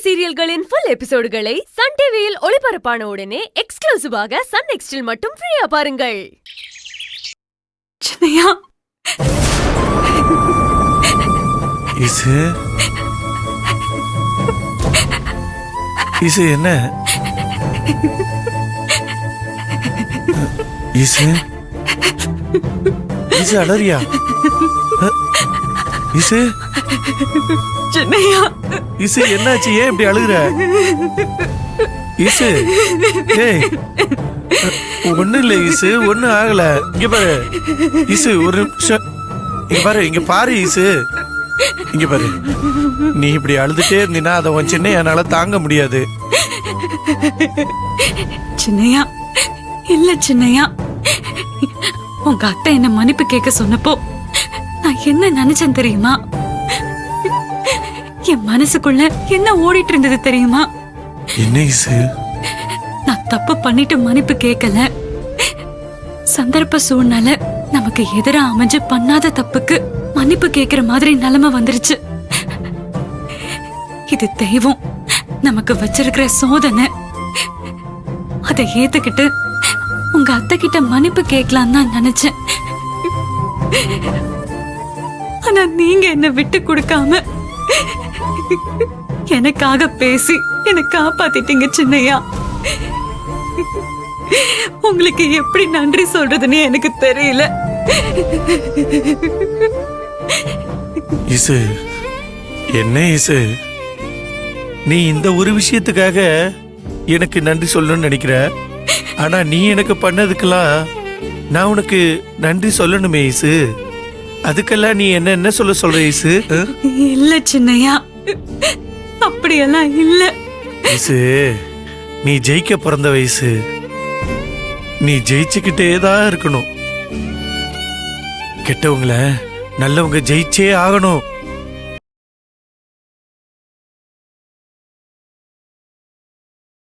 சீரியல்களின் full எபிசோடுகளை Sun டிவியில் ஒளிபரப்பான உடனே எக்ஸ்க்ளூசிவாக சன் நெக்ஸ்டில் மட்டும் ஃப்ரீயா பாருங்கள். சின்னையா, இசு என்ன இசு இசு அலறியா? இசு சின்னையா, இசு என்னாச்சு? ஏன் இப்படி அழுகுற? இசு ஏய், ஒண்ணு இல்ல இசு, ஒண்ணு ஆகல. இங்க பாரு இசு, ஒரு நிமிஷம் இங்க பாரு, இங்க பாரு இசு, இங்க பாரு. நீ இப்படி அழுதுட்டே இருந்தீனா அதை உன் சின்ன என்னால தாங்க முடியாது. சின்னையா, இல்ல சின்னையா, உங்க அத்தை என்ன மன்னிப்பு கேட்க சொன்னப்போ நான் என்ன நினைச்சேன் தெரியுமா? என் மனசுக்குள்ள என்ன ஓடிட்டு இருந்தது தெரியுமா? என்ன இசு? நான் தப்பு பண்ணிட்டு மன்னிப்பு கேட்கல. சந்தர்ப்ப சூழ்நிலை நமக்கு எதிரா அமைஞ்சு பண்ணாத தப்புக்கு மன்னிப்பு கேட்கிற மாதிரி நிலைமை வந்துருச்சு. இது தெய்வம் நமக்கு வச்சிருக்கிற சோதனை. அதை ஏத்துக்கிட்டு உங்க அத்தை கிட்ட மன்னிப்பு கேட்கலாம் தான் நினைச்சேன். ஆனா நீங்க என்ன விட்டு கொடுக்காம எனக்காக பேசி என்னை காப்பாத்திட்டீங்க சின்னையா. உங்களுக்கு எப்படி நன்றி சொல்றதுன்னு எனக்கு தெரியல. இசு, என்ன இசு, நீ இந்த ஒரு விஷயத்துக்காக எனக்கு நன்றி சொல்லணும்னு நினைக்கிற. ஆனா நீ எனக்கு பண்ணதுக்கெல்லாம் நான் உனக்கு நன்றி சொல்லணுமே இசு. அதுக்கெல்லாம் நீ என்ன சொல்ற இசு? இல்ல சின்னையா, அப்படியெல்லாம் இல்ல. இசு, நீ ஜெயிக்க பிறந்த வயசு. நீ ஜெயிச்சுக்கிட்டே தான் இருக்கணும். கெட்டவங்கள நல்லவங்க ஜெயிச்சே ஆகணும்.